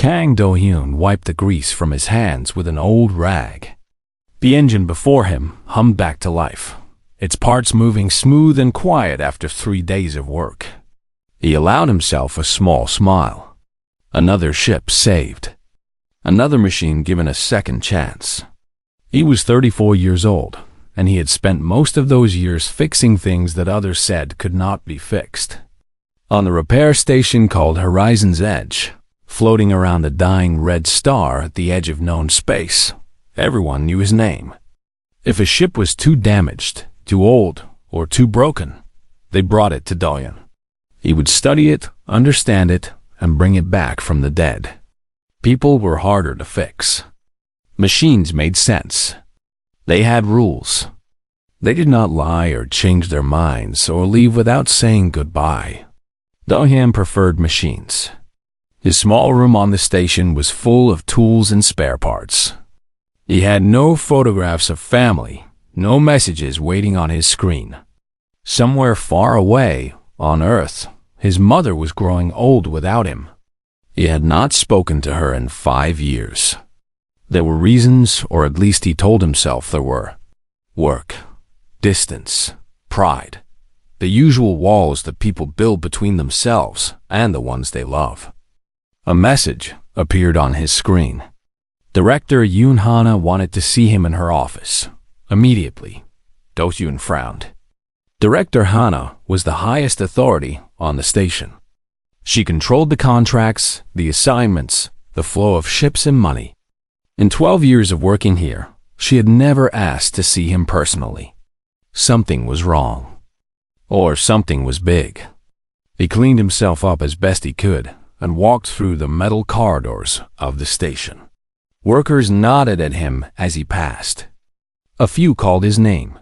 Kang Do-hyun wiped the grease from his hands with an old rag. The engine before him hummed back to life, its parts moving smooth and quiet after 3 days of work. He allowed himself a small smile. Another ship saved. Another machine given a second chance. He was 34 years old, and he had spent most of those years fixing things that others said could not be fixed. On the repair station called Horizon's Edge, floating around a dying red star at the edge of known space, everyone knew his name. If a ship was too damaged, too old, or too broken, they brought it to Do-hyun. He would study it, understand it, and bring it back from the dead. People were harder to fix. Machines made sense. They had rules. They did not lie or change their minds or leave without saying goodbye. Do-hyun preferred machines. His small room on the station was full of tools and spare parts. He had no photographs of family, no messages waiting on his screen. Somewhere far away, on Earth, his mother was growing old without him. He had not spoken to her in 5 years. There were reasons, or at least he told himself there were. Work, distance, pride. The usual walls that people build between themselves and the ones they love. A message appeared on his screen. Director Yoon Hana wanted to see him in her office. Immediately. Do-hyun frowned. Director Hana was the highest authority on the station. She controlled the contracts, the assignments, the flow of ships and money. In 12 years of working here, she had never asked to see him personally. Something was wrong. Or something was big. He cleaned himself up as best he could and walked through the metal corridors of the station. Workers nodded at him as he passed. A few called his name.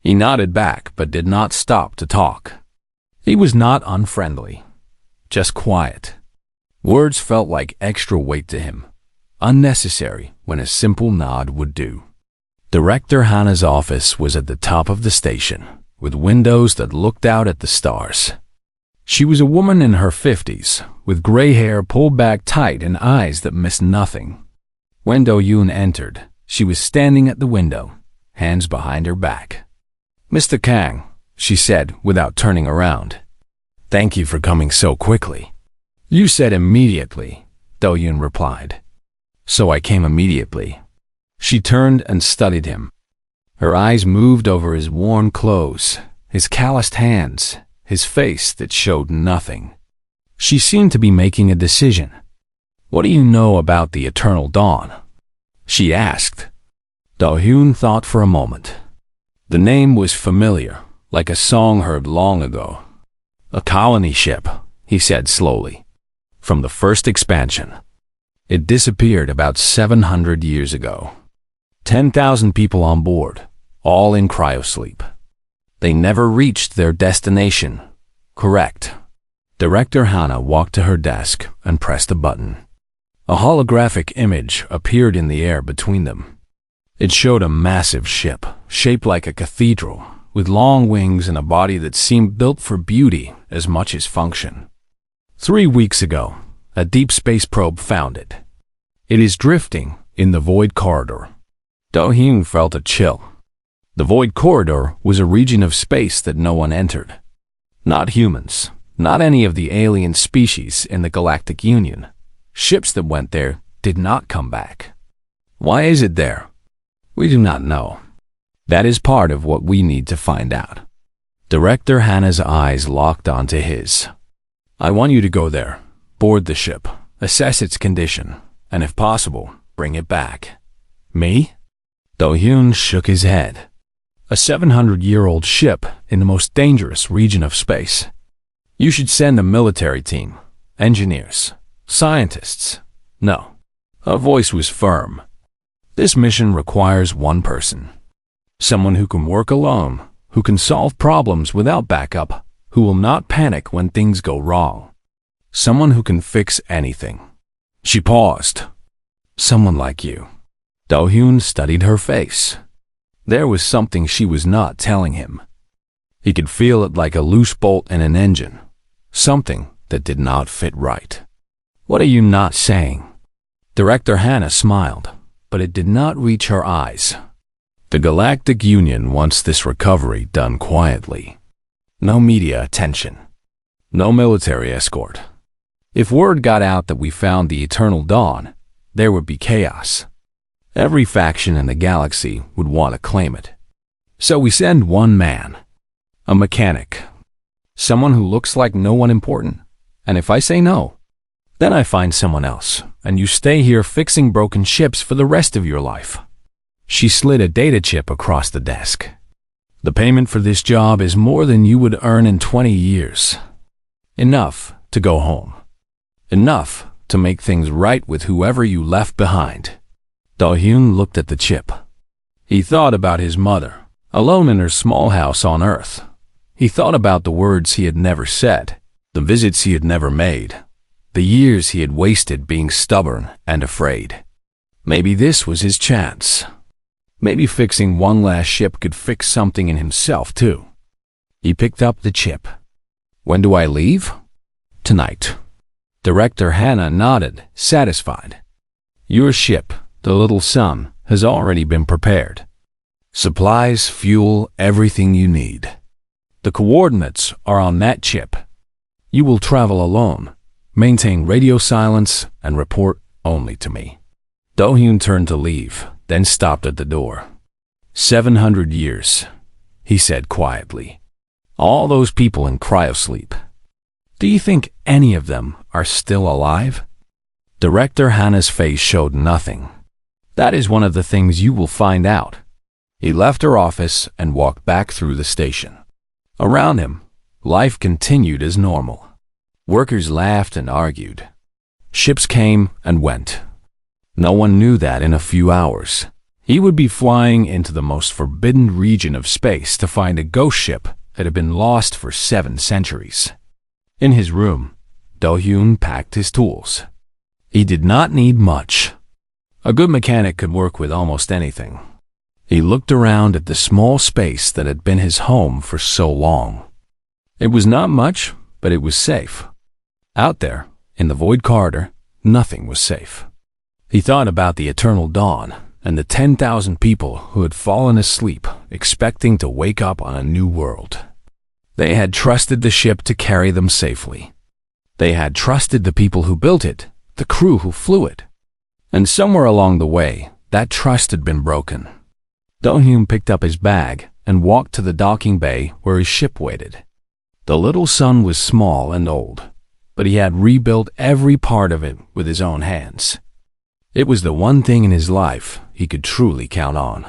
He nodded back but did not stop to talk. He was not unfriendly, just quiet. Words felt like extra weight to him, unnecessary when a simple nod would do. Director Hana's office was at the top of the station, with windows that looked out at the stars. She was a woman in her 50s, with gray hair pulled back tight and eyes that missed nothing. When Do-hyun entered, she was standing at the window, hands behind her back. "Mr. Kang," she said without turning around. "Thank you for coming so quickly." "You said immediately," Do-hyun replied. "So I came immediately." She turned and studied him. Her eyes moved over his worn clothes, his calloused hands, his face that showed nothing. She seemed to be making a decision. "What do you know about the Eternal Dawn?" she asked. Do-hyun thought for a moment. The name was familiar, like a song heard long ago. "A colony ship," he said slowly, "from the first expansion. It disappeared about 700 years ago. 10,000 people on board, all in cryosleep. They never reached their destination." "Correct." Director Hana walked to her desk and pressed a button. A holographic image appeared in the air between them. It showed a massive ship, shaped like a cathedral, with long wings and a body that seemed built for beauty as much as function. 3 weeks ago, a deep space probe found it. It is drifting in the Void Corridor. Do-hyun felt a chill. The Void Corridor was a region of space that no one entered. Not humans, not any of the alien species in the Galactic Union. Ships that went there did not come back. Why is it there? We do not know. That is part of what we need to find out. Director Hana's eyes locked onto his. "I want you to go there, board the ship, assess its condition, and if possible, bring it back." "Me?" Do-hyun shook his head. "A 700-year-old ship in the most dangerous region of space. You should send a military team, engineers, scientists." "No." Her voice was firm. "This mission requires one person. Someone who can work alone, who can solve problems without backup, who will not panic when things go wrong. Someone who can fix anything." She paused. "Someone like you." Do-hyun studied her face. There was something she was not telling him. He could feel it like a loose bolt in an engine, something that did not fit right. "What are you not saying?" Director Hannah smiled, but it did not reach her eyes. The Galactic Union wants this recovery done quietly. No media attention. No military escort. If word got out that we found the Eternal Dawn, there would be chaos. Every faction in the galaxy would want to claim it. So we send one man. A mechanic. Someone who looks like no one important. And if I say no, then I find someone else, and you stay here fixing broken ships for the rest of your life. She slid a data chip across the desk. The payment for this job is more than you would earn in 20 years. Enough to go home. Enough to make things right with whoever you left behind. Do-hyun looked at the chip. He thought about his mother, alone in her small house on Earth. He thought about the words he had never said, the visits he had never made, the years he had wasted being stubborn and afraid. Maybe this was his chance. Maybe fixing one last ship could fix something in himself, too. He picked up the chip. When do I leave? Tonight. Director Hannah nodded, satisfied. Your ship, the Little Sun, has already been prepared. Supplies, fuel, everything you need. The coordinates are on that chip. You will travel alone, maintain radio silence, and report only to me. Do-hyun turned to leave, then stopped at the door. 700 years, he said quietly. All those people in cryosleep. Do you think any of them are still alive? Director Hannah's face showed nothing. That is one of the things you will find out. He left her office and walked back through the station. Around him, life continued as normal. Workers laughed and argued. Ships came and went. No one knew that in a few hours, he would be flying into the most forbidden region of space to find a ghost ship that had been lost for 7 centuries. In his room, Do-hyun packed his tools. He did not need much. A good mechanic could work with almost anything. He looked around at the small space that had been his home for so long. It was not much, but it was safe. Out there, in the void corridor, nothing was safe. He thought about the Eternal Dawn and the 10,000 people who had fallen asleep, expecting to wake up on a new world. They had trusted the ship to carry them safely. They had trusted the people who built it, the crew who flew it. And somewhere along the way, that trust had been broken. Do-hyun picked up his bag and walked to the docking bay where his ship waited. The Little Sun was small and old, but he had rebuilt every part of it with his own hands. It was the one thing in his life he could truly count on.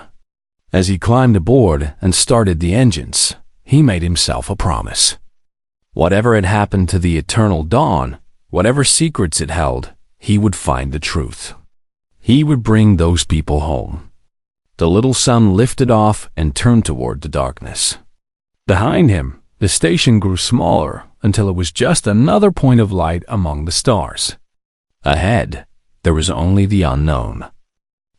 As he climbed aboard and started the engines, he made himself a promise. Whatever had happened to the Eternal Dawn, whatever secrets it held, he would find the truth. He would bring those people home. The Little Sun lifted off and turned toward the darkness. Behind him, the station grew smaller until it was just another point of light among the stars. Ahead, there was only the unknown.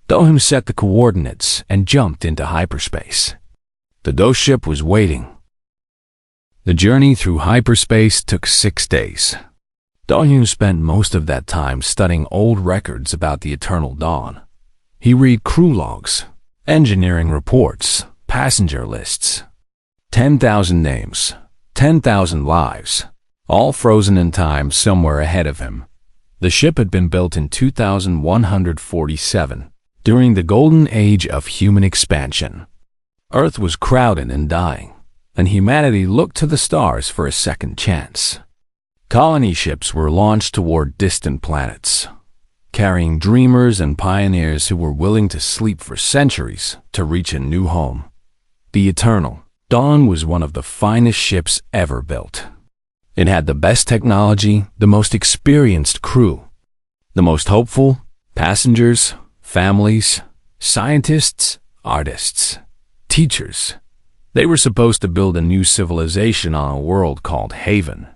Do-hyun set the coordinates and jumped into hyperspace. The ghost ship was waiting. The journey through hyperspace took 6 days. Do-hyun spent most of that time studying old records about the Eternal Dawn. He read crew logs, engineering reports, passenger lists. 10,000 names, 10,000 lives, all frozen in time somewhere ahead of him. The ship had been built in 2147, during the golden age of human expansion. Earth was crowded and dying, and humanity looked to the stars for a second chance. Colony ships were launched toward distant planets, carrying dreamers and pioneers who were willing to sleep for centuries to reach a new home. The Eternal Dawn was one of the finest ships ever built. It had the best technology, the most experienced crew, the most hopeful passengers, families, scientists, artists, teachers. They were supposed to build a new civilization on a world called Haven.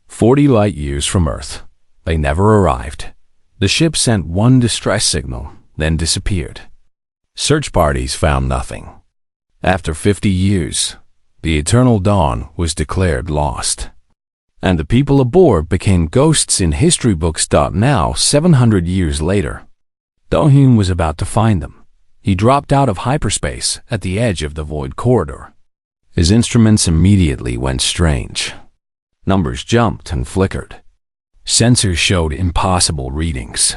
40 light years from Earth. They never arrived. The ship sent one distress signal, then disappeared. Search parties found nothing. After 50 years, the Eternal Dawn was declared lost. And the people aboard became ghosts in history books. Now, 700 years later, Do-hyun was about to find them. He dropped out of hyperspace at the edge of the void corridor. His instruments immediately went strange. Numbers jumped and flickered. Sensors showed impossible readings.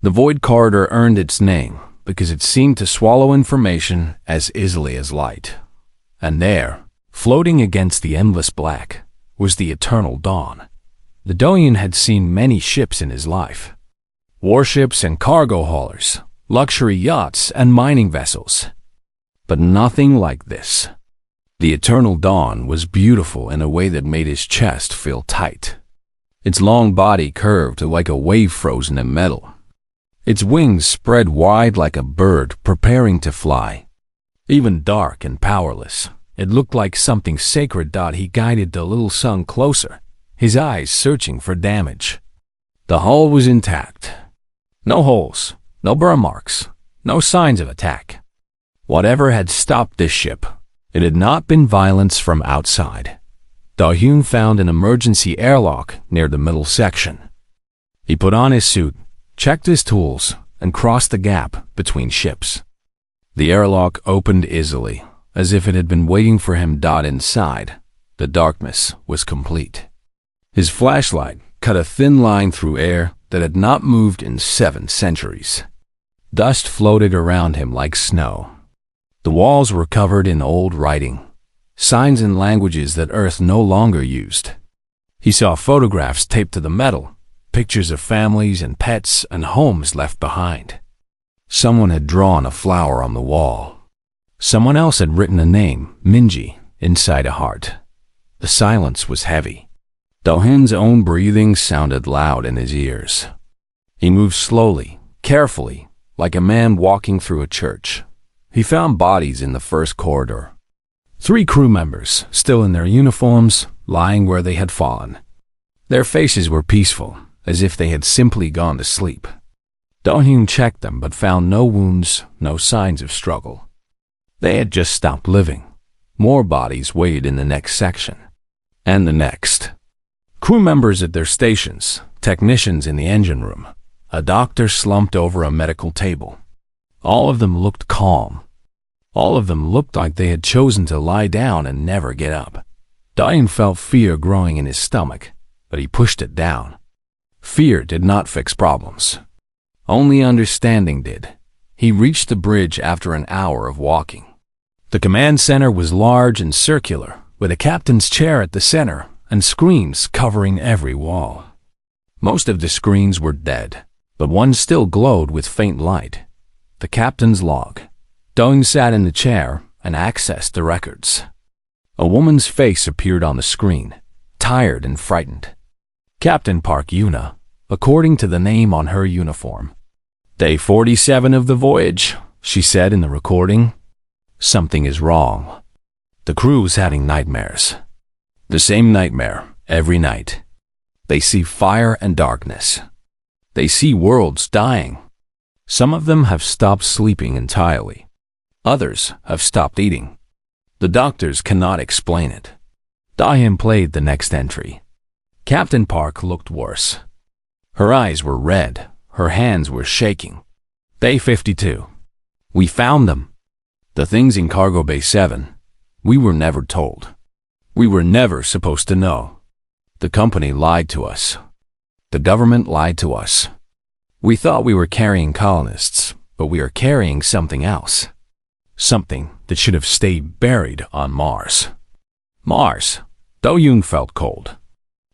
The void corridor earned its name because it seemed to swallow information as easily as light. And there, floating against the endless black, was the eternal dawn. The Do-hyun had seen many ships in his life. Warships and cargo haulers, luxury yachts and mining vessels. But nothing like this. The eternal dawn was beautiful in a way that made his chest feel tight. Its long body curved like a wave frozen in metal. Its wings spread wide like a bird preparing to fly. Even dark and powerless, it looked like something sacred. He guided the little son closer, his eyes searching for damage. The hull was intact. No holes, no burn marks, no signs of attack. Whatever had stopped this ship, it had not been violence from outside. Do-hyun found an emergency airlock near the middle section. He put on his suit, checked his tools, and crossed the gap between ships. The airlock opened easily, as if it had been waiting for him. Inside, the darkness was complete. His flashlight cut a thin line through air that had not moved in 7 centuries. Dust floated around him like snow. The walls were covered in old writing, signs in languages that Earth no longer used. He saw photographs taped to the metal, pictures of families and pets and homes left behind. Someone had drawn a flower on the wall. Someone else had written a name, Minji, inside a heart. The silence was heavy. Do-hyun's own breathing sounded loud in his ears. He moved slowly, carefully, like a man walking through a church. He found bodies in the first corridor. 3 crew members, still in their uniforms, lying where they had fallen. Their faces were peaceful, as if they had simply gone to sleep. Do-hyun checked them but found no wounds, no signs of struggle. They had just stopped living. More bodies waited in the next section. And the next. Crew members at their stations, technicians in the engine room. A doctor slumped over a medical table. All of them looked calm. All of them looked like they had chosen to lie down and never get up. Do-hyun felt fear growing in his stomach, but he pushed it down. Fear did not fix problems. Only understanding did. He reached the bridge after an hour of walking. The command center was large and circular, with a captain's chair at the center and screens covering every wall. Most of the screens were dead, but one still glowed with faint light. The captain's log. Do-hyun sat in the chair and accessed the records. A woman's face appeared on the screen, tired and frightened. Captain Park Yuna, according to the name on her uniform. Day 47 of the voyage, she said in the recording. Something is wrong. The crew's having nightmares. The same nightmare every night. They see fire and darkness. They see worlds dying. Some of them have stopped sleeping entirely. Others have stopped eating. The doctors cannot explain it. Do-hyun played the next entry. Captain Park looked worse. Her eyes were red. Her hands were shaking. Day 52. We found them. The things in Cargo Bay 7. We were never told. We were never supposed to know. The company lied to us. The government lied to us. We thought we were carrying colonists, but we are carrying something else. Something that should have stayed buried on Mars. Mars. Do-hyun felt cold.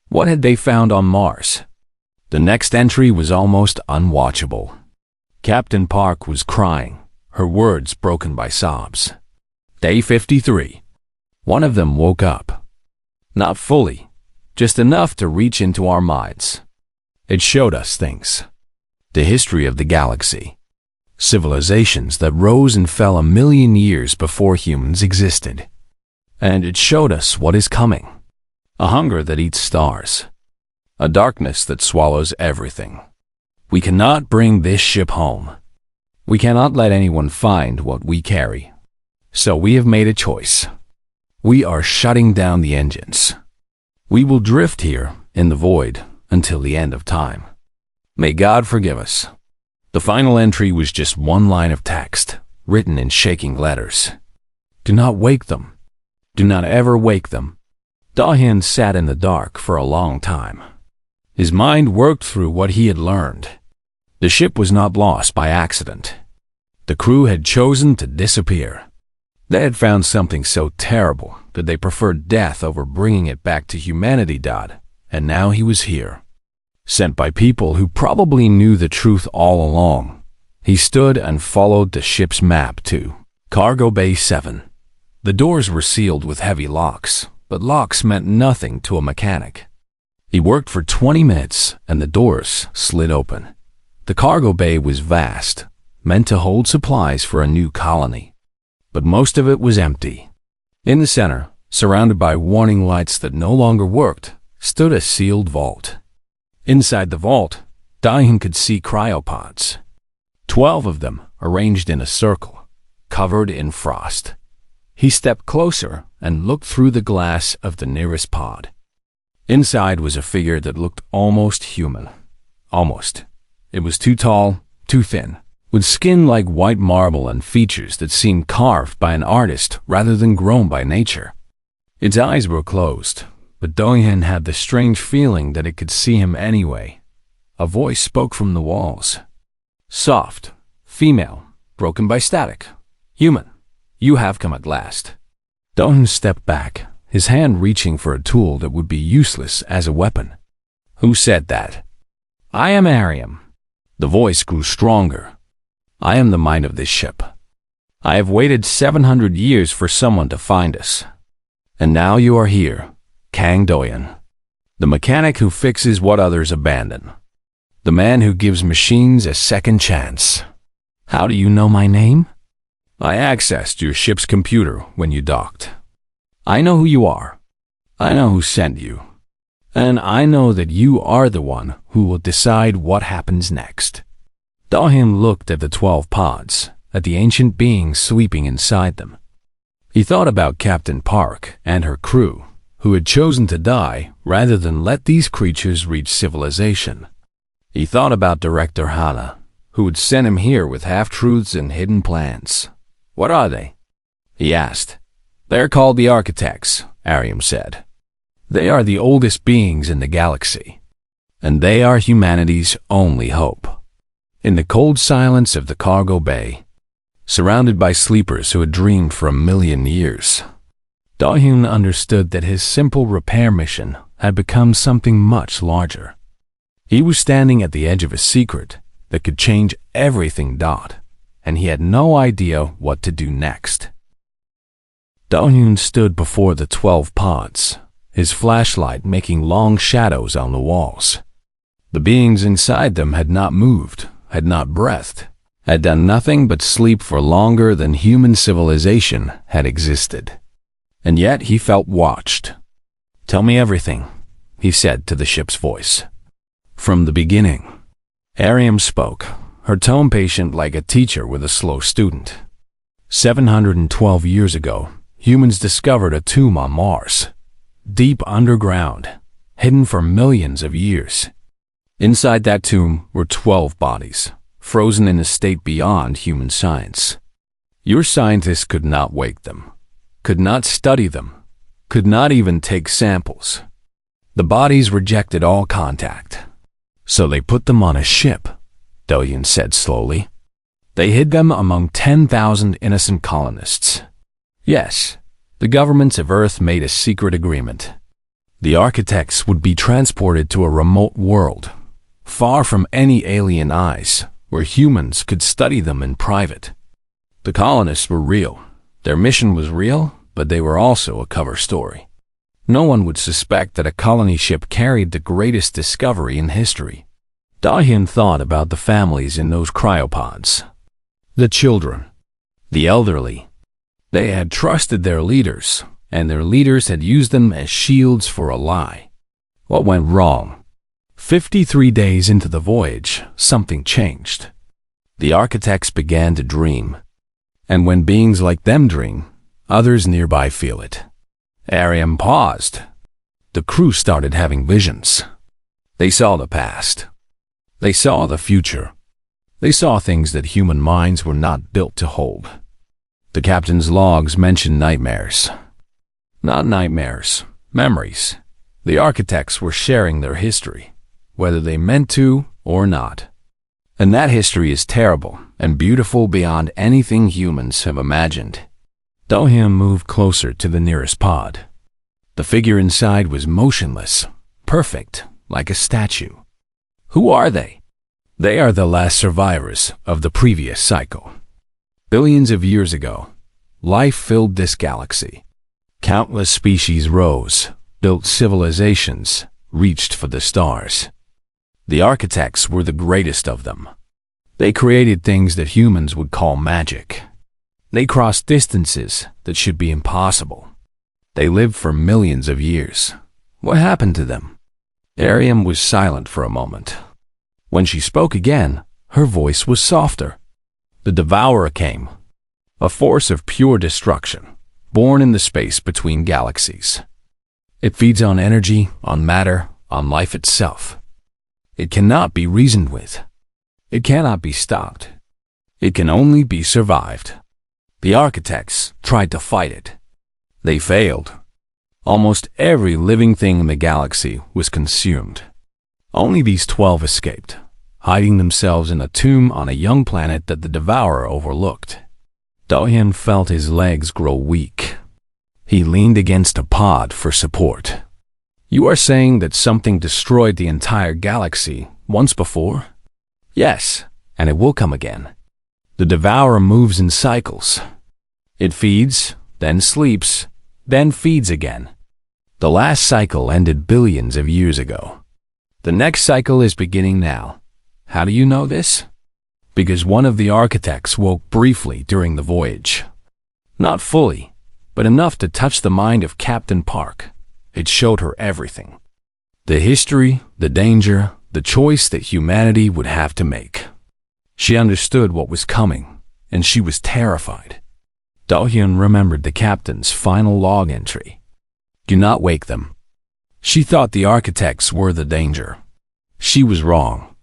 What had they found on Mars? The next entry was almost unwatchable. Captain Park was crying, her words broken by sobs. Day 53. One of them woke up. Not fully, just enough to reach into our minds. It showed us things. The history of the galaxy. Civilizations that rose and fell 1,000,000 years before humans existed. And it showed us what is coming. A hunger that eats stars. A darkness that swallows everything. We cannot bring this ship home. We cannot let anyone find what we carry. So we have made a choice. We are shutting down the engines. We will drift here in the void until the end of time. May God forgive us. The final entry was just one line of text, written in shaking letters. Do not wake them. Do not ever wake them. Da-Hyun sat in the dark for a long time. His mind worked through what he had learned. The ship was not lost by accident. The crew had chosen to disappear. They had found something so terrible that they preferred death over bringing it back to humanity. And now he was here, sent by people who probably knew the truth all along. He stood and followed the ship's map to Cargo Bay 7. The doors were sealed with heavy locks, but locks meant nothing to a mechanic. He worked for 20 minutes and the doors slid open. The cargo bay was vast, meant to hold supplies for a new colony. But most of it was empty. In the center, surrounded by warning lights that no longer worked, stood a sealed vault. Inside the vault, Da-Hyun could see cryopods. 12 of them arranged in a circle, covered in frost. He stepped closer and looked through the glass of the nearest pod. Inside was a figure that looked almost human. Almost. It was too tall, too thin, with skin like white marble and features that seemed carved by an artist rather than grown by nature. Its eyes were closed, but Da-Hyun had the strange feeling that it could see him anyway. A voice spoke from the walls. Soft, female, broken by static. Human, you have come at last. Da-Hyun stepped back, his hand reaching for a tool that would be useless as a weapon. Who said that? I am Ariam. The voice grew stronger. I am the mind of this ship. I have waited 700 years for someone to find us. And now you are here, Kang Do-Hyun, the mechanic who fixes what others abandon. The man who gives machines a second chance. How do you know my name? I accessed your ship's computer when you docked. I know who you are. I know who sent you. And I know that you are the one who will decide what happens next. Da-Hyun looked at the 12 pods, at the ancient beings sleeping inside them. He thought about Captain Park and her crew, who had chosen to die rather than let these creatures reach civilization. He thought about Director Hana, who had sent him here with half-truths and hidden plans. What are they? He asked. They're called the Architects, Ariam said. They are the oldest beings in the galaxy, and they are humanity's only hope. In the cold silence of the cargo bay, surrounded by sleepers who had dreamed for 1,000,000 years, Da-Hyun understood that his simple repair mission had become something much larger. He was standing at the edge of a secret that could change everything. And he had no idea what to do next. Da-Hyun stood before the 12 pods, his flashlight making long shadows on the walls. The beings inside them had not moved, had not breathed, had done nothing but sleep for longer than human civilization had existed. And yet he felt watched. Tell me everything, he said to the ship's voice. From the beginning. Ariam spoke, her tone patient like a teacher with a slow student. 712 years ago, humans discovered a tomb on Mars, deep underground, hidden for millions of years. Inside that tomb were 12 bodies, frozen in a state beyond human science. Your scientists could not wake them, could not study them, could not even take samples. The bodies rejected all contact. So they put them on a ship, Da-Hyun said slowly. They hid them among 10,000 innocent colonists. Yes, the governments of Earth made a secret agreement. The architects would be transported to a remote world, far from any alien eyes, where humans could study them in private. The colonists were real. Their mission was real, but they were also a cover story. No one would suspect that a colony ship carried the greatest discovery in history. Da-Hyun thought about the families in those cryopods. The children. The elderly. They had trusted their leaders, and their leaders had used them as shields for a lie. What went wrong? 53 days into the voyage, something changed. The architects began to dream. And when beings like them dream, others nearby feel it. Ariam paused. The crew started having visions. They saw the past. They saw the future. They saw things that human minds were not built to hold. The captain's logs mentioned nightmares. Not nightmares, memories. The architects were sharing their history, whether they meant to or not. And that history is terrible and beautiful beyond anything humans have imagined. Do-hyun moved closer to the nearest pod. The figure inside was motionless, perfect, like a statue. Who are they? They are the last survivors of the previous cycle. Billions of years ago, life filled this galaxy. Countless species rose, built civilizations, reached for the stars. The architects were the greatest of them. They created things that humans would call magic. They crossed distances that should be impossible. They lived for millions of years. What happened to them? Ariam was silent for a moment. When she spoke again, her voice was softer. The Devourer came, a force of pure destruction, born in the space between galaxies. It feeds on energy, on matter, on life itself. It cannot be reasoned with. It cannot be stopped. It can only be survived. The architects tried to fight it. They failed. Almost every living thing in the galaxy was consumed. Only these 12 escaped, hiding themselves in a tomb on a young planet that the Devourer overlooked. Do-hyun felt his legs grow weak. He leaned against a pod for support. You are saying that something destroyed the entire galaxy once before? Yes, and it will come again. The Devourer moves in cycles. It feeds, then sleeps, then feeds again. The last cycle ended billions of years ago. The next cycle is beginning now. How do you know this? Because one of the architects woke briefly during the voyage. Not fully, but enough to touch the mind of Captain Park. It showed her everything. The history, the danger, the choice that humanity would have to make. She understood what was coming, and she was terrified. Do-hyun remembered the captain's final log entry. Do not wake them. She thought the architects were the danger. She was wrong.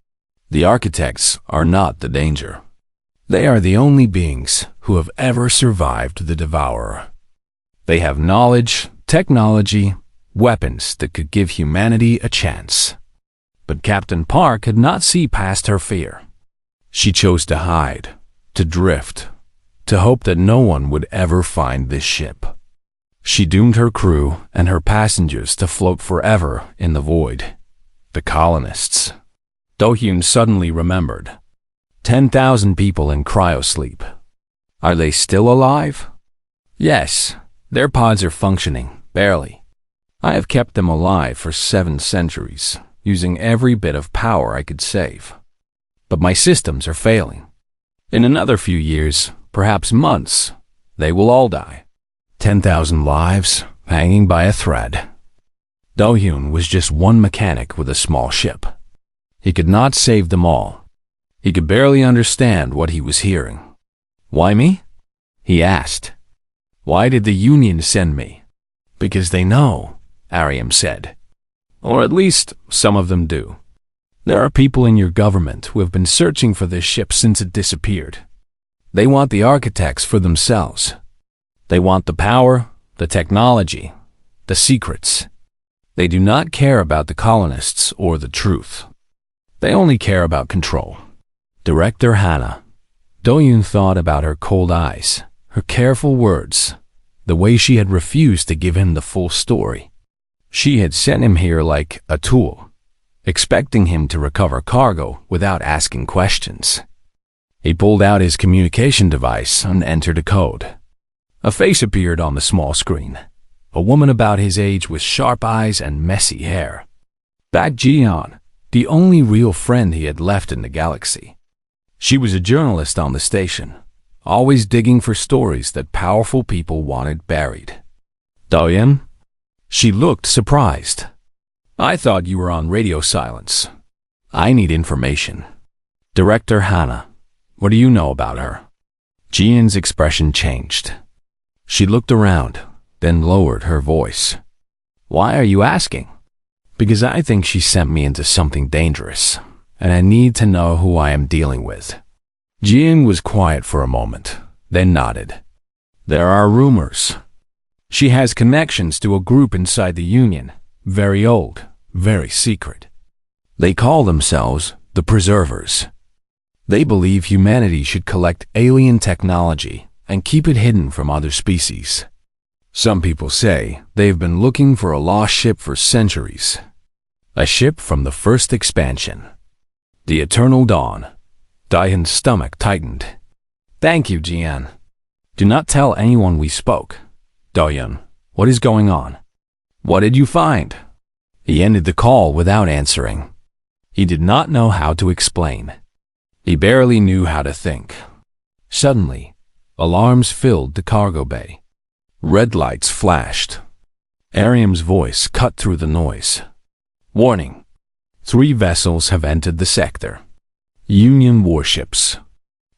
The architects are not the danger. They are the only beings who have ever survived the Devourer. They have knowledge, technology, weapons that could give humanity a chance. But Captain Park could not see past her fear. She chose to hide, to drift, to hope that no one would ever find this ship. She doomed her crew and her passengers to float forever in the void. The colonists. Do-hyun suddenly remembered. 10,000 people in cryosleep. Are they still alive? Yes, their pods are functioning, barely. I have kept them alive for 7 centuries, using every bit of power I could save. But my systems are failing. In another few years, perhaps months, they will all die. 10,000 lives hanging by a thread. Do-hyun was just one mechanic with a small ship. He could not save them all. He could barely understand what he was hearing. Why me? He asked. Why did the Union send me? Because they know, Ariam said. Or at least some of them do. There are people in your government who have been searching for this ship since it disappeared. They want the architects for themselves. They want the power, the technology, the secrets. They do not care about the colonists or the truth. They only care about control. Director Hannah. Do-hyun thought about her cold eyes, her careful words, the way she had refused to give him the full story. She had sent him here like a tool, expecting him to recover cargo without asking questions. He pulled out his communication device and entered a code. A face appeared on the small screen. A woman about his age with sharp eyes and messy hair. Baek Ji-yeon, the only real friend he had left in the galaxy. She was a journalist on the station, always digging for stories that powerful people wanted buried. Do-hyun? She looked surprised. I thought you were on radio silence. I need information. Director Hannah, what do you know about her? Ji-yeon's expression changed. She looked around, then lowered her voice. Why are you asking? Because I think she sent me into something dangerous, and I need to know who I am dealing with. Jian was quiet for a moment, then nodded. There are rumors. She has connections to a group inside the Union, very old, very secret. They call themselves the Preservers. They believe humanity should collect alien technology and keep it hidden from other species. Some people say they've been looking for a lost ship for centuries. A ship from the first expansion. The Eternal Dawn. Daehyun's stomach tightened. Thank you, Jian. Do not tell anyone we spoke. Daehyun, what is going on? What did you find? He ended the call without answering. He did not know how to explain. He barely knew how to think. Suddenly, alarms filled the cargo bay. Red lights flashed. Ariam's voice cut through the noise. Warning. 3 vessels have entered the sector. Union warships.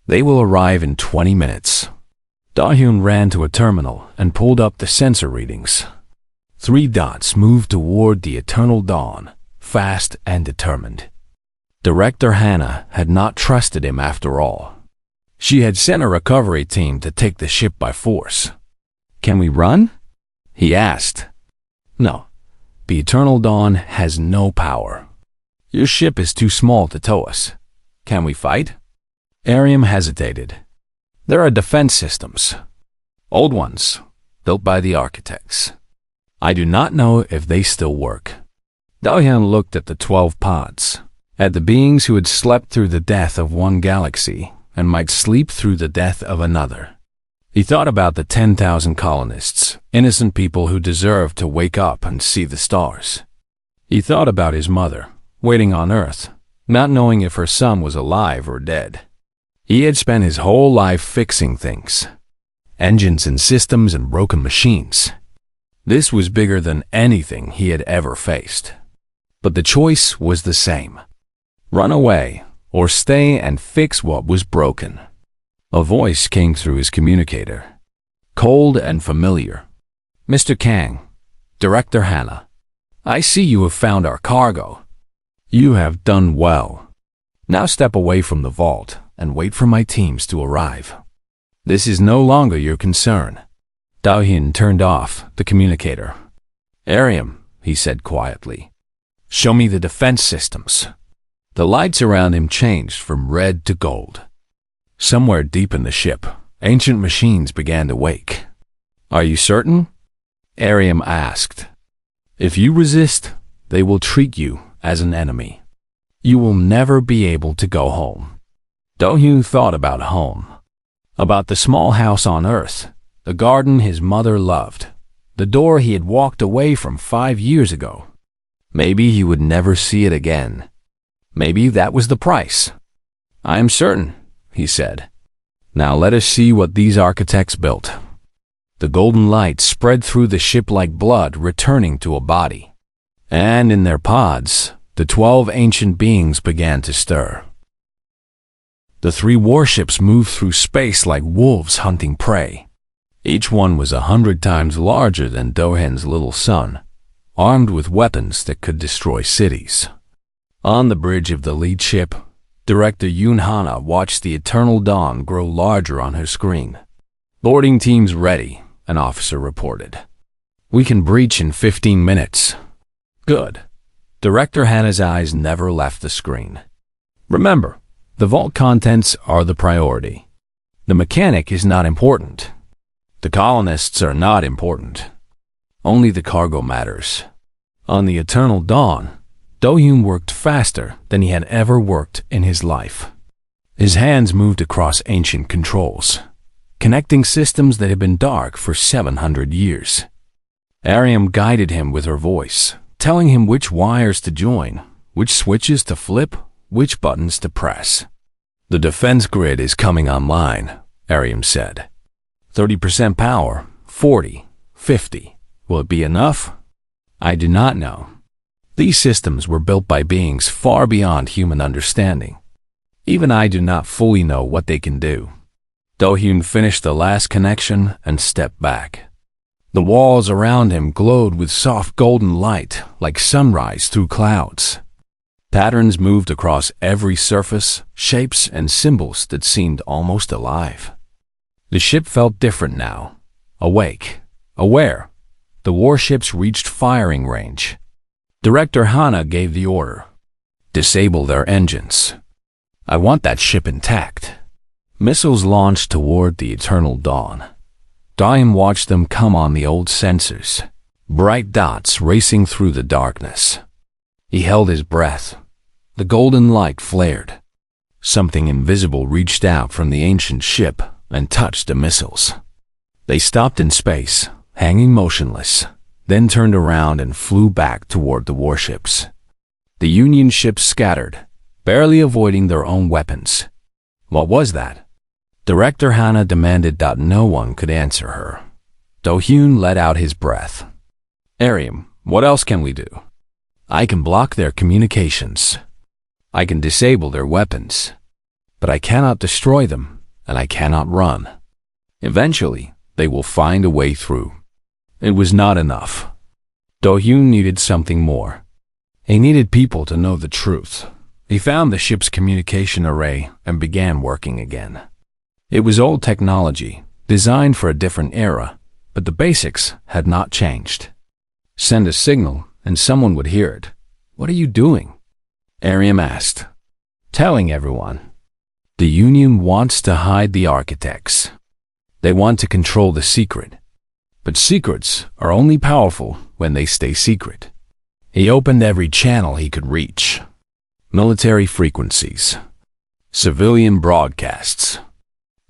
They will arrive in 20 minutes. Daehyun ran to a terminal and pulled up the sensor readings. 3 dots moved toward the Eternal Dawn, fast and determined. Director Hannah had not trusted him after all. She had sent a recovery team to take the ship by force. Can we run? He asked. No. The Eternal Dawn has no power. Your ship is too small to tow us. Can we fight? Ariam hesitated. There are defense systems. Old ones, built by the architects. I do not know if they still work. Daehyun looked at the 12 pods, at the beings who had slept through the death of one galaxy and might sleep through the death of another. He thought about the 10,000 colonists, innocent people who deserved to wake up and see the stars. He thought about his mother, waiting on Earth, not knowing if her son was alive or dead. He had spent his whole life fixing things. Engines and systems and broken machines. This was bigger than anything he had ever faced. But the choice was the same. Run away, or stay and fix what was broken. A voice came through his communicator. Cold and familiar. Mr. Kang, Director Hannah, I see you have found our cargo. You have done well. Now step away from the vault and wait for my teams to arrive. This is no longer your concern. Daehyun turned off the communicator. Ariam, he said quietly, show me the defense systems. The lights around him changed from red to gold. Somewhere deep in the ship, ancient machines began to wake. Are you certain? Ariam asked. If you resist, they will treat you as an enemy. You will never be able to go home. Daehyun thought about home. About the small house on Earth, the garden his mother loved, the door he had walked away from 5 years ago. Maybe he would never see it again. Maybe that was the price. I am certain, he said. Now let us see what these architects built. The golden light spread through the ship like blood returning to a body. And in their pods, the 12 ancient beings began to stir. The 3 warships moved through space like wolves hunting prey. Each one was 100 times larger than Daehyun's little son, armed with weapons that could destroy cities. On the bridge of the lead ship, Director Yoon Hana watched the Eternal Dawn grow larger on her screen. Boarding teams ready, an officer reported. We can breach in 15 minutes. Good. Director Hannah's eyes never left the screen. Remember, the vault contents are the priority. The mechanic is not important. The colonists are not important. Only the cargo matters. On the Eternal Dawn, Daehyun worked faster than he had ever worked in his life. His hands moved across ancient controls, connecting systems that had been dark for 700 years. Ariam guided him with her voice, telling him which wires to join, which switches to flip, which buttons to press. The defense grid is coming online, Ariam said. 30% power, 40, 50. Will it be enough? I do not know. These systems were built by beings far beyond human understanding. Even I do not fully know what they can do. Daehyun finished the last connection and stepped back. The walls around him glowed with soft golden light like sunrise through clouds. Patterns moved across every surface, shapes and symbols that seemed almost alive. The ship felt different now. Awake, aware. The warships reached firing range. Director Hana gave the order. Disable their engines. I want that ship intact. Missiles launched toward the eternal dawn. Diam watched them come on the old sensors, bright dots racing through the darkness. He held his breath. The golden light flared. Something invisible reached out from the ancient ship and touched the missiles. They stopped in space, hanging motionless, then turned around and flew back toward the warships. The Union ships scattered, barely avoiding their own weapons. What was that? Director Hana demanded that no one could answer her. Do-hyun let out his breath. Ariam, what else can we do? I can block their communications. I can disable their weapons. But I cannot destroy them, and I cannot run. Eventually, they will find a way through. It was not enough. Do-hyun needed something more. He needed people to know the truth. He found the ship's communication array and began working again. It was old technology, designed for a different era, but the basics had not changed. Send a signal, and someone would hear it. What are you doing? Ariam asked. Telling everyone. The Union wants to hide the architects. They want to control the secret. But secrets are only powerful when they stay secret. He opened every channel he could reach. Military frequencies. Civilian broadcasts.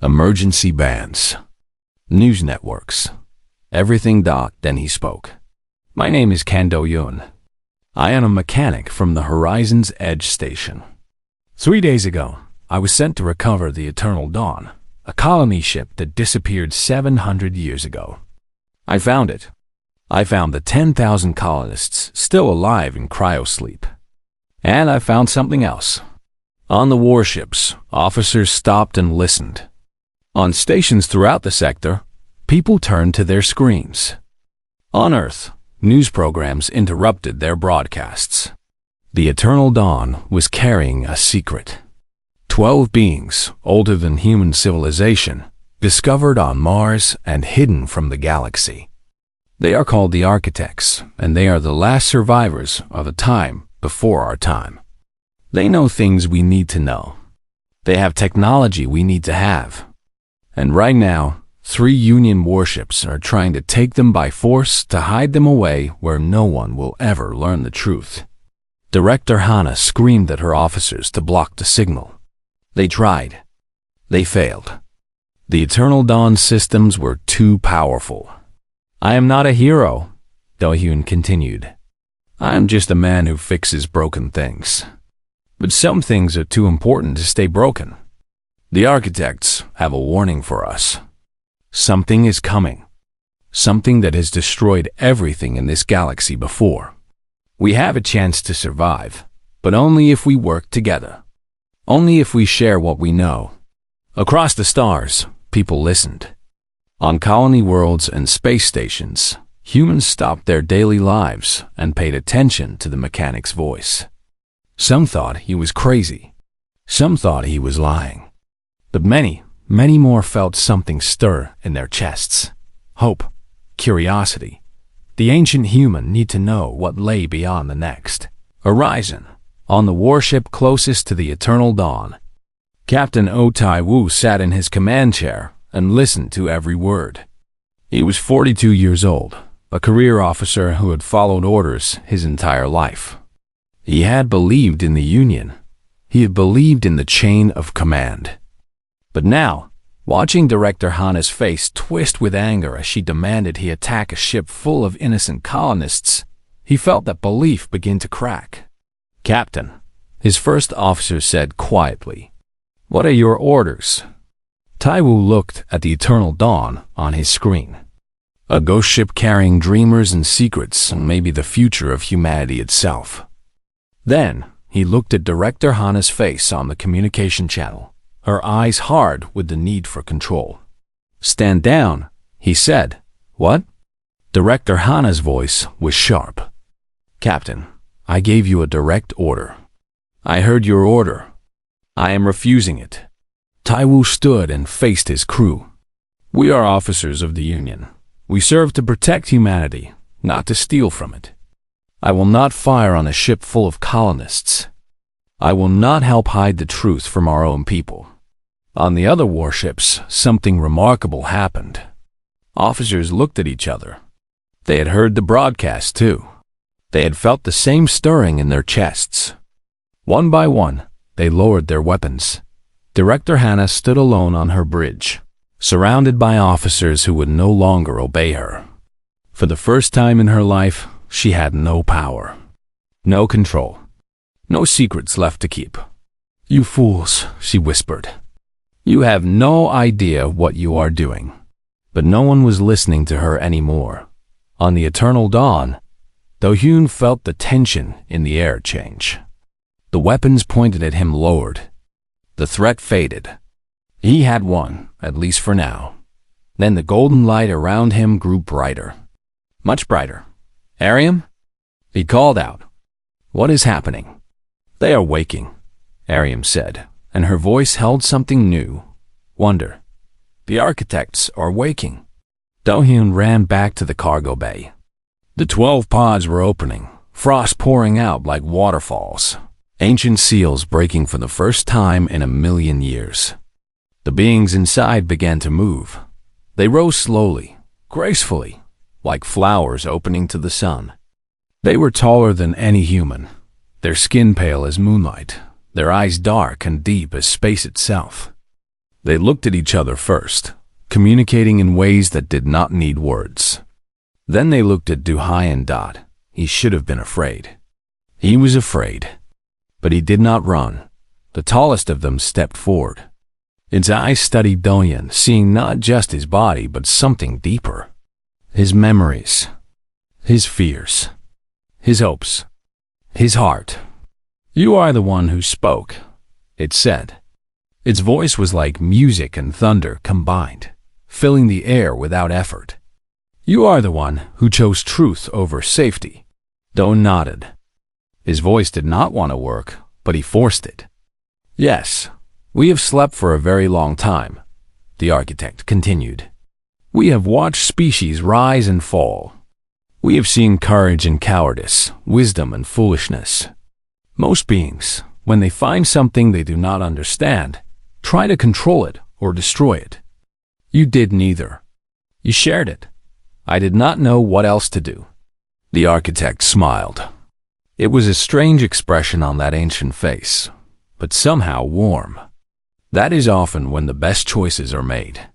Emergency bands. News networks. Everything. Then he spoke. My name is Kan Do-hyun. I am a mechanic from the Horizon's Edge station. 3 days ago, I was sent to recover the Eternal Dawn, a colony ship that disappeared 700 years ago. I found it. I found the 10,000 colonists still alive in cryosleep. And I found something else. On the warships, officers stopped and listened. On stations throughout the sector, people turned to their screens. On Earth, news programs interrupted their broadcasts. The Eternal Dawn was carrying a secret. 12 beings, older than human civilization, discovered on Mars and hidden from the galaxy. They are called the Architects, and they are the last survivors of a time before our time. They know things we need to know. They have technology we need to have. And right now, 3 Union warships are trying to take them by force to hide them away where no one will ever learn the truth. Director Hana screamed at her officers to block the signal. They tried. They failed. The Eternal Dawn systems were too powerful. I am not a hero, Do-hyun continued. I am just a man who fixes broken things. But some things are too important to stay broken. The Architects have a warning for us. Something is coming. Something that has destroyed everything in this galaxy before. We have a chance to survive, but only if we work together. Only if we share what we know. Across the stars, people listened. On colony worlds and space stations, humans stopped their daily lives and paid attention to the mechanic's voice. Some thought he was crazy. Some thought he was lying. But many more felt something stir in their chests. Hope, curiosity. The ancient human need to know what lay beyond the next horizon. On the warship closest to the Eternal Dawn, Captain Oh Tai-woo sat in his command chair and listened to every word. He was 42 years old, a career officer who had followed orders his entire life. He had believed in the Union. He had believed in the chain of command. But now, watching Director Hana's face twist with anger as she demanded he attack a ship full of innocent colonists, he felt that belief begin to crack. Captain, his first officer said quietly, "What are your orders?" Tai-woo looked at the Eternal Dawn on his screen. A ghost ship carrying dreamers and secrets and maybe the future of humanity itself. Then, he looked at Director Hana's face on the communication channel, her eyes hard with the need for control. "Stand down," he said. "What?" Director Hana's voice was sharp. "Captain, I gave you a direct order. I heard your order. I am refusing it. Taiwu stood and faced his crew. We are officers of the Union. We serve to protect humanity, not to steal from it. I will not fire on a ship full of colonists. I will not help hide the truth from our own people. On the other warships, something remarkable happened. Officers looked at each other. They had heard the broadcast too. They had felt the same stirring in their chests. One by one, they lowered their weapons. Director Hannah stood alone on her bridge, surrounded by officers who would no longer obey her. For the first time in her life, she had no power, no control, no secrets left to keep. "You fools," she whispered. "You have no idea what you are doing." But no one was listening to her anymore. On the eternal dawn, Do-hyun felt the tension in the air change. The weapons pointed at him lowered. The threat faded. He had won, at least for now. Then the golden light around him grew brighter. Much brighter. "Ariam?" He called out. "What is happening?" "They are waking," Ariam said, and her voice held something new. Wonder. "The architects are waking." Do-hyun ran back to the cargo bay. The 12 pods were opening, frost pouring out like waterfalls, ancient seals breaking for the first time in a million years. The beings inside began to move. They rose slowly, gracefully, like flowers opening to the sun. They were taller than any human, their skin pale as moonlight, their eyes dark and deep as space itself. They looked at each other first, communicating in ways that did not need words. Then they looked at Do-hai and Dot. He should have been afraid. He was afraid. But he did not run. The tallest of them stepped forward. Its eyes studied Do-hyun, seeing not just his body, but something deeper. His memories. His fears. His hopes. His heart. "You are the one who spoke," it said. Its voice was like music and thunder combined, filling the air without effort. "You are the one who chose truth over safety." Do nodded. His voice did not want to work, but he forced it. "Yes, we have slept for a very long time," the architect continued. "We have watched species rise and fall. We have seen courage and cowardice, wisdom and foolishness. Most beings, when they find something they do not understand, try to control it or destroy it. You did neither. You shared it. I did not know what else to do." The architect smiled. It was a strange expression on that ancient face, but somehow warm. That is often when the best choices are made.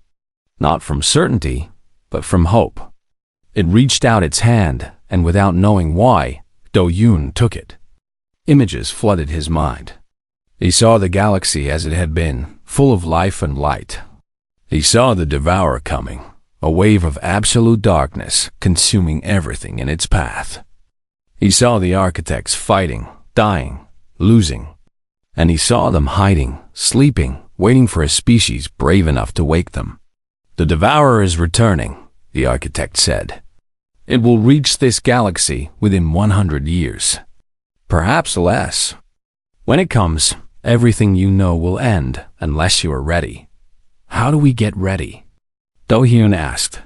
Not from certainty, but from hope. It reached out its hand, and without knowing why, Do-hyun took it. Images flooded his mind. He saw the galaxy as it had been, full of life and light. He saw the Devourer coming, a wave of absolute darkness consuming everything in its path. He saw the architects fighting, dying, losing. And he saw them hiding, sleeping, waiting for a species brave enough to wake them. "The Devourer is returning," the architect said. "It will reach this galaxy within 100 years. Perhaps less. When it comes, everything you know will end unless you are ready." "How do we get ready?" Do-hyun asked.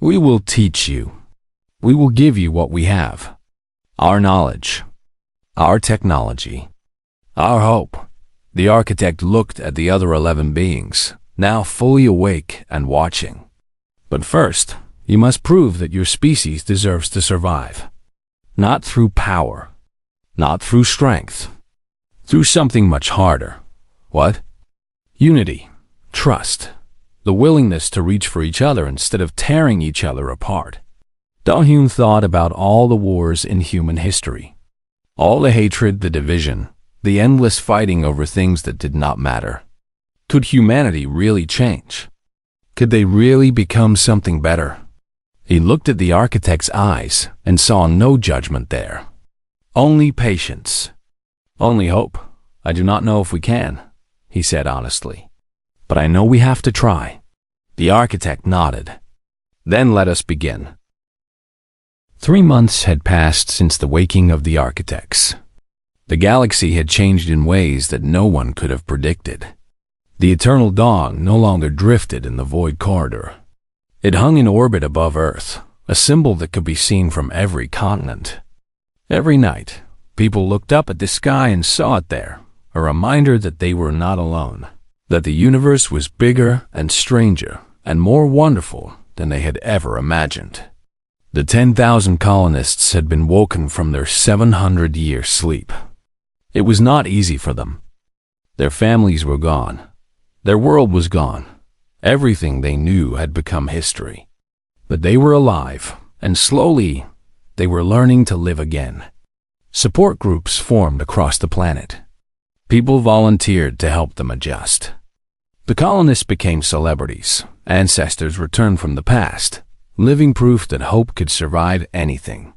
"We will teach you. We will give you what we have. Our knowledge. Our technology. Our hope." The architect looked at the other 11 beings, now fully awake and watching. "But first, you must prove that your species deserves to survive. Not through power. Not through strength. Through something much harder." "What?" "Unity. Trust. The willingness to reach for each other instead of tearing each other apart." Do-hyun thought about all the wars in human history. All the hatred, the division, the endless fighting over things that did not matter. Could humanity really change? Could they really become something better? He looked at the architect's eyes and saw no judgment there. Only patience. "Only hope. I do not know if we can," he said honestly. "But I know we have to try." The architect nodded. "Then let us begin." 3 months had passed since the waking of the architects. The galaxy had changed in ways that no one could have predicted. The eternal dawn no longer drifted in the void corridor. It hung in orbit above Earth, a symbol that could be seen from every continent. Every night, people looked up at the sky and saw it there, a reminder that they were not alone, that the universe was bigger and stranger and more wonderful than they had ever imagined. The 10,000 colonists had been woken from their 700-year sleep. It was not easy for them. Their families were gone. Their world was gone. Everything they knew had become history. But they were alive, and slowly, they were learning to live again. Support groups formed across the planet. People volunteered to help them adjust. The colonists became celebrities. Ancestors returned from the past, living proof that hope could survive anything.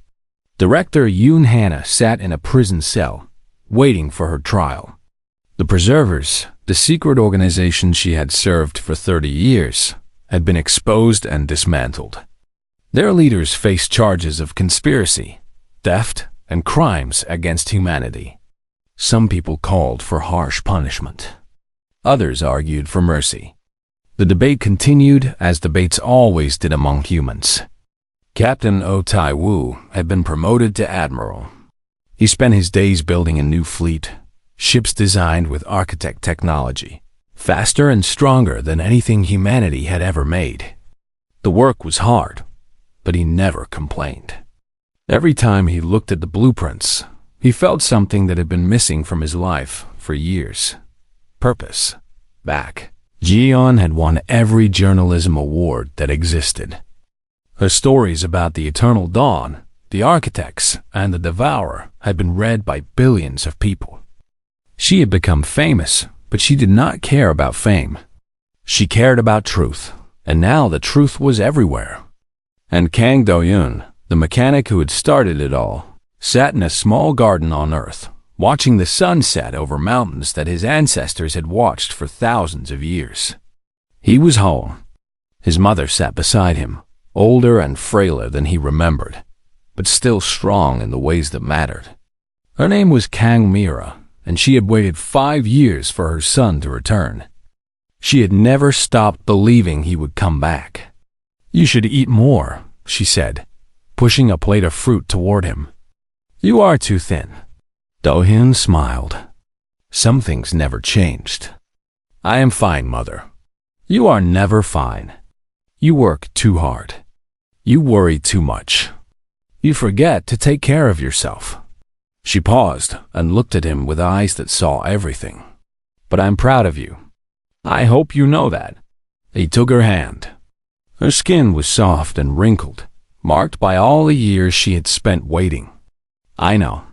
Director Yoon Hannah sat in a prison cell, waiting for her trial. The Preservers, the secret organization she had served for 30 years, had been exposed and dismantled. Their leaders faced charges of conspiracy, theft, and crimes against humanity. Some people called for harsh punishment. Others argued for mercy. The debate continued, as debates always did among humans. Captain Oh Tai-woo had been promoted to admiral. He spent his days building a new fleet, ships designed with architect technology, faster and stronger than anything humanity had ever made. The work was hard, but he never complained. Every time he looked at the blueprints, he felt something that had been missing from his life for years. Purpose. Back. Ji-yeon had won every journalism award that existed. Her stories about the Eternal Dawn, the Architects, and the Devourer had been read by billions of people. She had become famous, but she did not care about fame. She cared about truth, and now the truth was everywhere. And Kang Do-yoon, the mechanic who had started it all, sat in a small garden on Earth, watching the sun set over mountains that his ancestors had watched for thousands of years. He was home. His mother sat beside him, older and frailer than he remembered, but still strong in the ways that mattered. Her name was Kang Mira, and she had waited 5 years for her son to return. She had never stopped believing he would come back. "You should eat more," she said, pushing a plate of fruit toward him. "You are too thin." Do-hyun smiled. "Some things never changed." "I am fine, Mother." "You are never fine. You work too hard. You worry too much. You forget to take care of yourself." She paused and looked at him with eyes that saw everything. "But I'm proud of you. I hope you know that." He took her hand. Her skin was soft and wrinkled, marked by all the years she had spent waiting. "I know."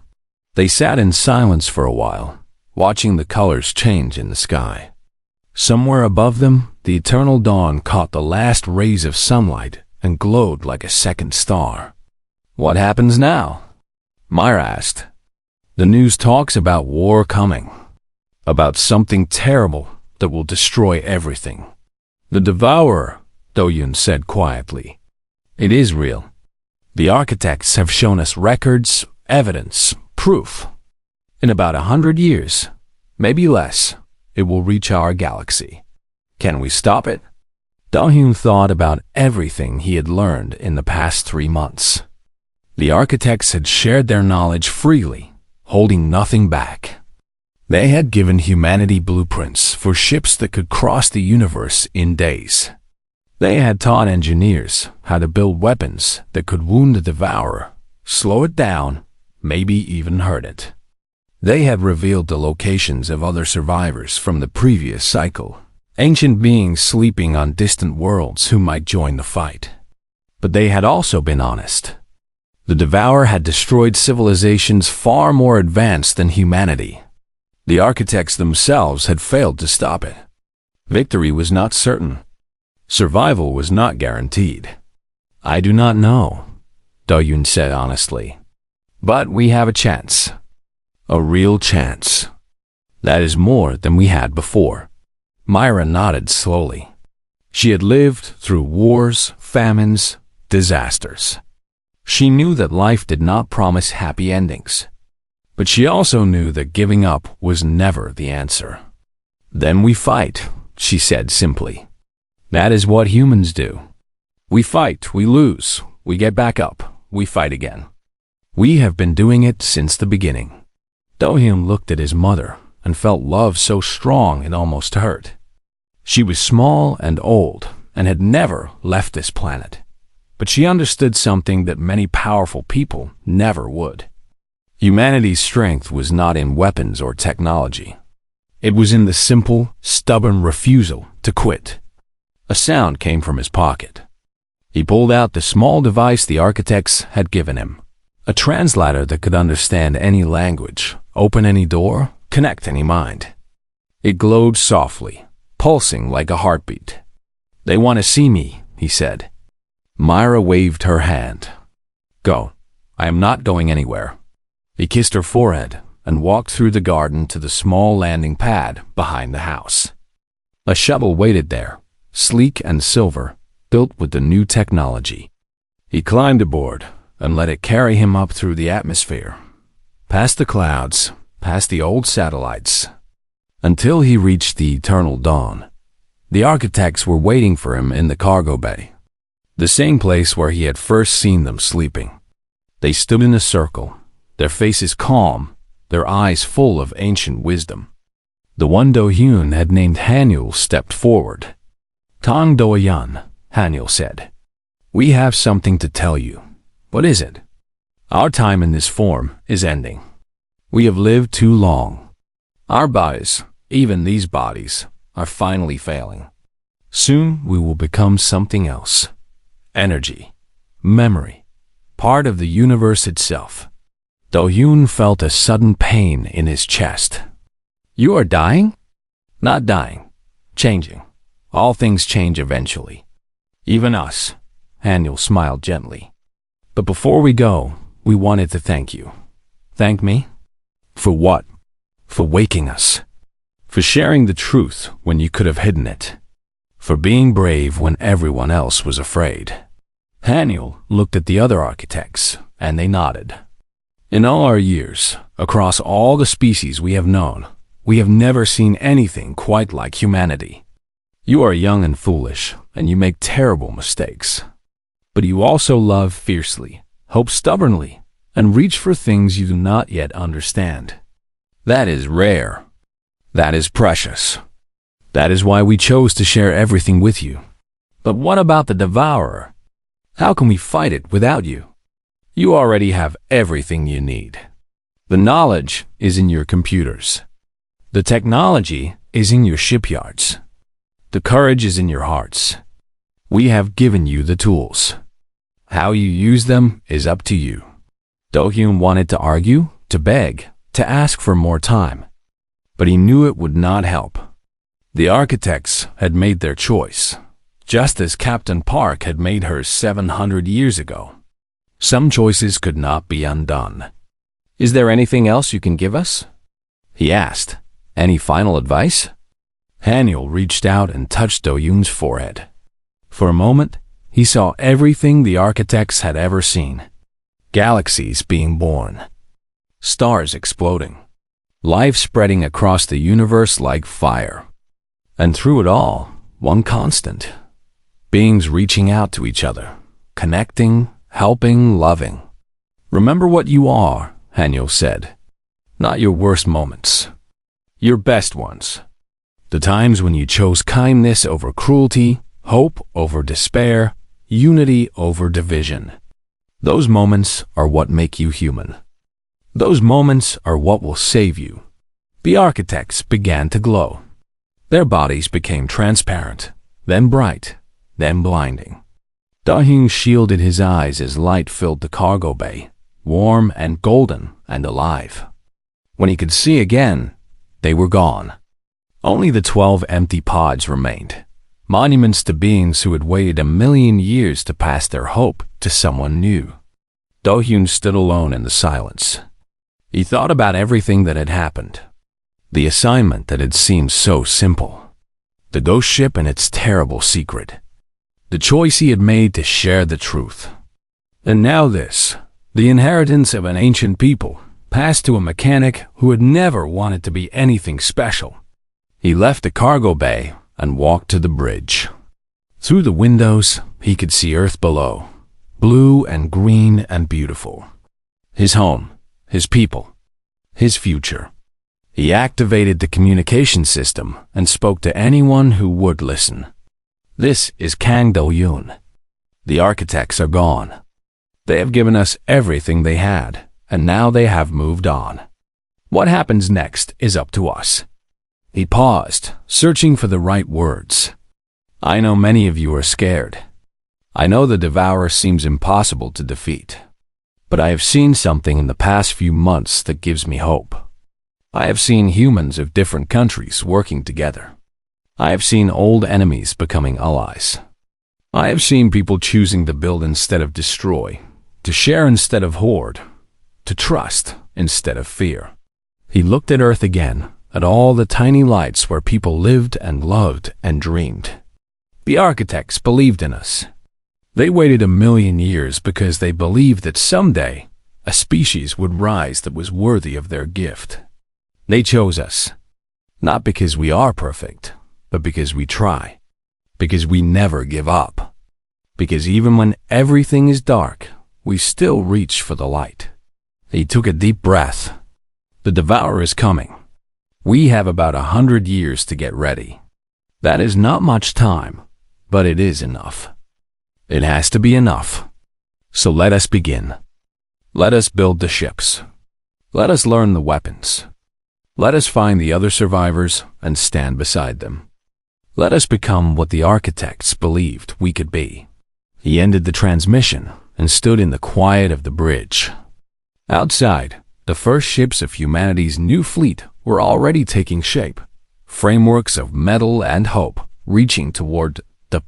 They sat in silence for a while, watching the colors change in the sky. Somewhere above them, the eternal dawn caught the last rays of sunlight and glowed like a second star. "What happens now?" Myra asked. "The news talks about war coming, about something terrible that will destroy everything." "The Devourer," Do-yoon said quietly. "It is real. The architects have shown us records, evidence, proof. In about 100 years, maybe less, it will reach our galaxy. Can we stop it?" Do-hyun thought about everything he had learned in the past 3 months. The architects had shared their knowledge freely, holding nothing back. They had given humanity blueprints for ships that could cross the universe in days. They had taught engineers how to build weapons that could wound the Devourer, slow it down, maybe even hurt it. They had revealed the locations of other survivors from the previous cycle, ancient beings sleeping on distant worlds who might join the fight. But they had also been honest. The Devourer had destroyed civilizations far more advanced than humanity. The architects themselves had failed to stop it. Victory was not certain. Survival was not guaranteed. "I do not know," Do-yoon said honestly. "But we have a chance. A real chance. That is more than we had before." Myra nodded slowly. She had lived through wars, famines, disasters. She knew that life did not promise happy endings. But she also knew that giving up was never the answer. "Then we fight," she said simply. "That is what humans do. We fight, we lose, we get back up, we fight again. We have been doing it since the beginning." Do-hyun looked at his mother and felt love so strong it almost hurt. She was small and old and had never left this planet. But she understood something that many powerful people never would. Humanity's strength was not in weapons or technology. It was in the simple, stubborn refusal to quit. A sound came from his pocket. He pulled out the small device the architects had given him. A translator that could understand any language, open any door, connect any mind. It glowed softly, pulsing like a heartbeat. "They want to see me," he said. Myra waved her hand. "Go. I am not going anywhere." He kissed her forehead and walked through the garden to the small landing pad behind the house. A shuttle waited there, sleek and silver, built with the new technology. He climbed aboard and let it carry him up through the atmosphere, past the clouds, past the old satellites, until he reached the eternal dawn. The architects were waiting for him in the cargo bay, the same place where he had first seen them sleeping. They stood in a circle, their faces calm, their eyes full of ancient wisdom. The one Do-hyun had named Hanyul stepped forward. "Tong Do-hyun," Hanyul said. "We have something to tell you." "What is it?" "Our time in this form is ending. We have lived too long. Our bodies, even these bodies, are finally failing. Soon we will become something else. Energy, memory, part of the universe itself." Do-hyun felt a sudden pain in his chest. "You are dying?" "Not dying. Changing. All things change eventually. Even us." Hanyul smiled gently. "But before we go, we wanted to thank you." "Thank me?" "For what?" "For waking us. For sharing the truth when you could have hidden it. For being brave when everyone else was afraid." Hanyul looked at the other architects, and they nodded. "In all our years, across all the species we have known, we have never seen anything quite like humanity. You are young and foolish, and you make terrible mistakes. But you also love fiercely, hope stubbornly, and reach for things you do not yet understand. That is rare. That is precious. That is why we chose to share everything with you. But what about the Devourer? How can we fight it without you? You already have everything you need. The knowledge is in your computers. The technology is in your shipyards. The courage is in your hearts. We have given you the tools. How you use them is up to you." Do-hyun wanted to argue, to beg, to ask for more time. But he knew it would not help. The architects had made their choice, just as Captain Park had made hers 700 years ago. Some choices could not be undone. "Is there anything else you can give us?" he asked. "Any final advice?" Hanyul reached out and touched Do-hyun's forehead. For a moment, he saw everything the architects had ever seen. Galaxies being born. Stars exploding. Life spreading across the universe like fire. And through it all, one constant. Beings reaching out to each other, connecting, helping, loving. "Remember what you are," Hanyul said. "Not your worst moments. Your best ones. The times when you chose kindness over cruelty, hope over despair, unity over division. Those moments are what make you human. Those moments are what will save you." The architects began to glow. Their bodies became transparent, then bright, then blinding. Do-hyun shielded his eyes as light filled the cargo bay, warm and golden and alive. When he could see again, they were gone. Only the 12 empty pods remained, monuments to beings who had waited 1,000,000 years to pass their hope to someone new. Do-hyun stood alone in the silence. He thought about everything that had happened. The assignment that had seemed so simple. The ghost ship and its terrible secret. The choice he had made to share the truth. And now this, the inheritance of an ancient people, passed to a mechanic who had never wanted to be anything special. He left the cargo bay and walked to the bridge. Through the windows, he could see Earth below, blue and green and beautiful. His home, his people, his future. He activated the communication system and spoke to anyone who would listen. This is Kang Do-yoon. The architects are gone. They have given us everything they had, and now they have moved on. What happens next is up to us. He paused, searching for the right words. I know many of you are scared. I know the Devourer seems impossible to defeat. But I have seen something in the past few months that gives me hope. I have seen humans of different countries working together. I have seen old enemies becoming allies. I have seen people choosing to build instead of destroy, to share instead of hoard, to trust instead of fear. He looked at Earth again, at all the tiny lights where people lived and loved and dreamed. The architects believed in us. They waited 1,000,000 years because they believed that someday a species would rise that was worthy of their gift. They chose us, not because we are perfect, but because we try, because we never give up, because even when everything is dark, we still reach for the light. He took a deep breath. The Devourer is coming. We have about 100 years to get ready. That is not much time, but it is enough. It has to be enough. So let us begin. Let us build the ships. Let us learn the weapons. Let us find the other survivors and stand beside them. Let us become what the architects believed we could be. He ended the transmission and stood in the quiet of the bridge. Outside, the first ships of humanity's new fleet were already taking shape, frameworks of metal and hope reaching toward the